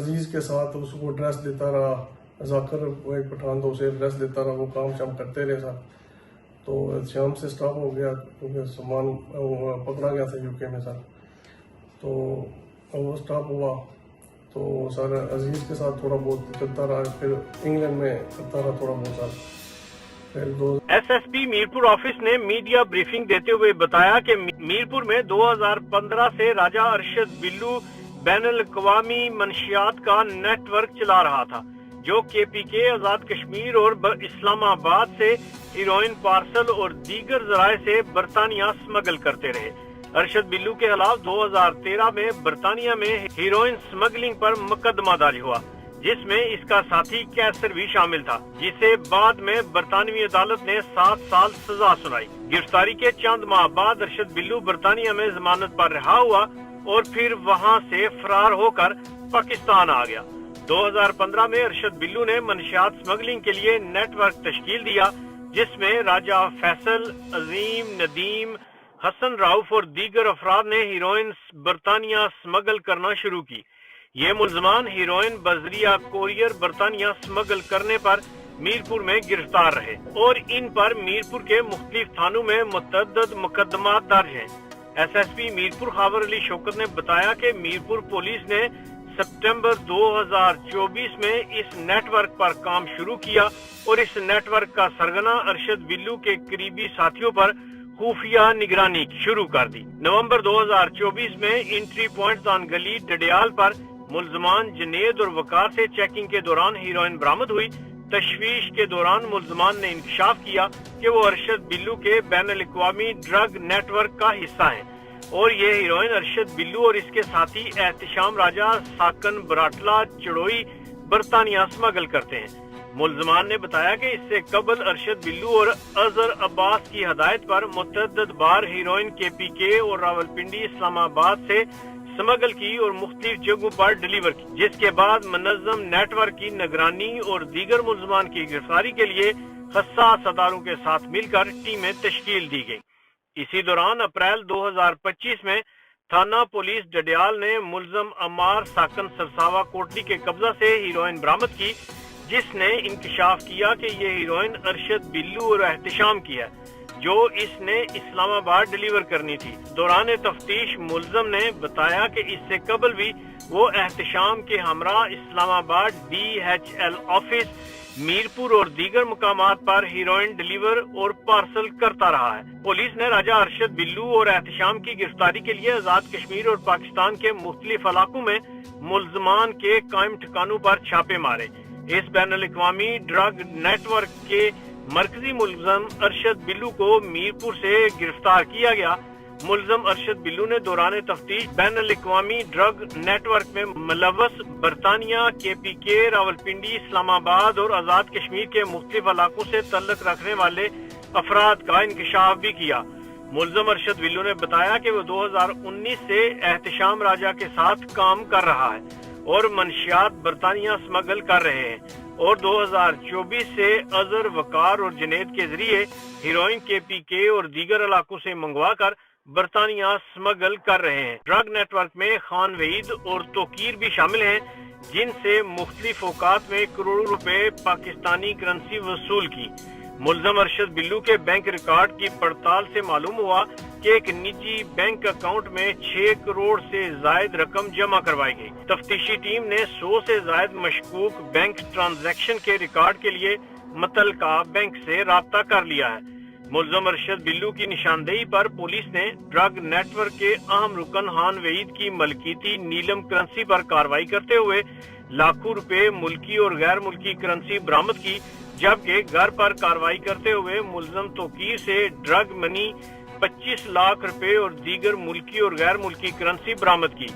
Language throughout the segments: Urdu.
عزیز کے ساتھ اس کو ڈریس دیتا رہا، ذاکر وہ ایک پٹھان تو اسے ڈریس دیتا رہا، وہ کام شام کرتے رہے ساتھ. تو شام سے اسٹاپ ہو گیا کیونکہ سامان پکڑا گیا تھا یو کے میں سر. تو وہ اسٹاپ ہوا تو سر عزیز کے ساتھ تھوڑا بہت چلتا رہا، پھر انگلینڈ میں کرتا رہا تھوڑا بہت sir. S S P Mirpur office نے میڈیا بریفنگ دیتے ہوئے بتایا کہ میرپور میں 2015 سے راجہ ارشد بلو بین الاقوامی منشیات کا نیٹ ورک چلا رہا تھا، جو کے پی کے، آزاد کشمیر اور اسلام آباد سے ہیروئن پارسل اور دیگر ذرائع سے برطانیہ سمگل کرتے رہے. ارشد بلو کے خلاف 2013 میں برطانیہ میں ہیروئن سمگلنگ پر مقدمہ دائر ہوا، جس میں اس کا ساتھی کیسر بھی شامل تھا، جسے بعد میں برطانوی عدالت نے 7 سال سزا سنائی. گرفتاری کے چند ماہ بعد ارشد بلو برطانیہ میں ضمانت پر رہا ہوا اور پھر وہاں سے فرار ہو کر پاکستان آ گیا. 2015 میں ارشد بلو نے منشیات سمگلنگ کے لیے نیٹ ورک تشکیل دیا، جس میں راجہ فیصل، عظیم، ندیم، حسن راؤف اور دیگر افراد نے ہیروئن برطانیہ سمگل کرنا شروع کی. یہ ملزمان ہیروئن بذریعہ کوریئر برطانیہ سمگل کرنے پر میرپور میں گرفتار رہے اور ان پر میرپور کے مختلف تھانوں میں متعدد مقدمات درج ہیں. S S P Mirpur Khawar Ali Shaukat نے بتایا کہ میرپور پولیس نے سپٹمبر 2024 میں اس نیٹ ورک پر کام شروع کیا اور اس نیٹ ورک کا سرغنہ ارشد بلو کے قریبی ساتھیوں پر خفیہ نگرانی شروع کر دی. نومبر 2024 میں انٹری پوائنٹ دان گلی ڈڈیال پر ملزمان جنید اور وقار سے چیکنگ کے دوران ہیروئن برآمد ہوئی. تشویش کے دوران ملزمان نے انکشاف کیا کہ وہ ارشد بلو کے بین الاقوامی ڈرگ نیٹ ورک کا حصہ ہیں اور یہ ہیروئن ارشد بلو اور اس کے ساتھی احتشام راجہ، ساکن براٹلا، چڑوئی برطانیہ سمگل کرتے ہیں. ملزمان نے بتایا کہ اس سے قبل ارشد بلو اور اظہر عباس کی ہدایت پر متعدد بار ہیروئن کے پی کے اور راولپنڈی، اسلام آباد سے سمگل کی اور مختلف جگہوں پر ڈیلیور کی، جس کے بعد منظم نیٹ ورک کی نگرانی اور دیگر ملزمان کی گرفتاری کے لیے حساس اداروں کے ساتھ مل کر ٹیمیں تشکیل دی گئی. اسی دوران اپریل 2025 میں تھانہ پولیس ڈڈیال نے ملزم عمار ساکن سرساوا کوٹلی کے قبضہ سے ہیروئن برآمد کی، جس نے انکشاف کیا کہ یہ ہیروئن ارشد بلو اور احتشام کی ہے، جو اس نے اسلام آباد ڈیلیور کرنی تھی. دوران تفتیش ملزم نے بتایا کہ اس سے قبل بھی وہ احتشام کے ہمراہ اسلام آباد DHL آفس، میرپور اور دیگر مقامات پر ہیروئن ڈیلیور اور پارسل کرتا رہا ہے. پولیس نے راجہ ارشد بلو اور احتشام کی گرفتاری کے لیے آزاد کشمیر اور پاکستان کے مختلف علاقوں میں ملزمان کے قائم ٹھکانوں پر چھاپے مارے. اس بین الاقوامی ڈرگ نیٹ ورک کے مرکزی ملزم ارشد بلو کو میرپور سے گرفتار کیا گیا. ملزم ارشد بلو نے دوران تفتیش بین الاقوامی ڈرگ نیٹ ورک میں ملوث برطانیہ، کے پی کے، راولپنڈی، اسلام آباد اور آزاد کشمیر کے مختلف علاقوں سے تعلق رکھنے والے افراد کا انکشاف بھی کیا. ملزم ارشد بلو نے بتایا کہ وہ 2019 سے احتشام راجہ کے ساتھ کام کر رہا ہے اور منشیات برطانیہ سمگل کر رہے ہیں اور 2024 سے اظہر، وقار اور جنید کے ذریعے ہیروئن کے پی کے اور دیگر علاقوں سے منگوا کر برطانیہ سمگل کر رہے ہیں. ڈرگ نیٹ ورک میں خان وحید اور توقیر بھی شامل ہیں، جن سے مختلف اوقات میں کروڑوں روپے پاکستانی کرنسی وصول کی. ملزم ارشد بلو کے بینک ریکارڈ کی پڑتال سے معلوم ہوا کہ ایک نجی بینک اکاؤنٹ میں 6 کروڑ سے زائد رقم جمع کروائی گئی. تفتیشی ٹیم نے 100 سے زائد مشکوک بینک ٹرانزیکشن کے ریکارڈ کے لیے متعلقہ بینک سے رابطہ کر لیا ہے. ملزم ارشد بلو کی نشاندہی پر پولیس نے ڈرگ نیٹ ورک کے اہم رکن خان وحید کی ملکیتی نیلم کرنسی پر کارروائی کرتے ہوئے لاکھوں روپے ملکی اور غیر ملکی کرنسی برآمد کی، جبکہ گھر پر کارروائی کرتے ہوئے ملزم توقیر سے ڈرگ منی 25 لاکھ روپے اور دیگر ملکی اور غیر ملکی کرنسی برآمد کی.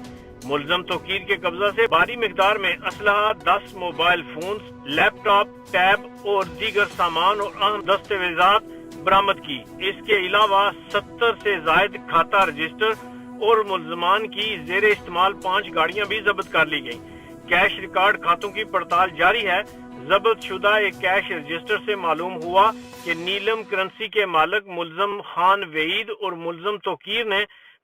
ملزم توقیر کے قبضہ سے بھاری مقدار میں اسلحہ، 10 موبائل فونز، لیپ ٹاپ، ٹیب اور دیگر سامان اور اہم دستاویزات برآمد کی. اس کے علاوہ 70 سے زائد کھاتہ رجسٹر اور ملزمان کی زیر استعمال 5 گاڑیاں بھی ضبط کر لی گئیں. کیش ریکارڈ کھاتوں کی پڑتال جاری ہے. ضبط شدہ ایک کیش رجسٹر سے معلوم ہوا کہ نیلم کرنسی کے مالک ملزم خان وحید اور ملزم توقیر نے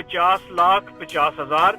50,50,000,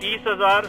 30,000,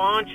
5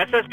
SSP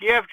KFT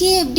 KFD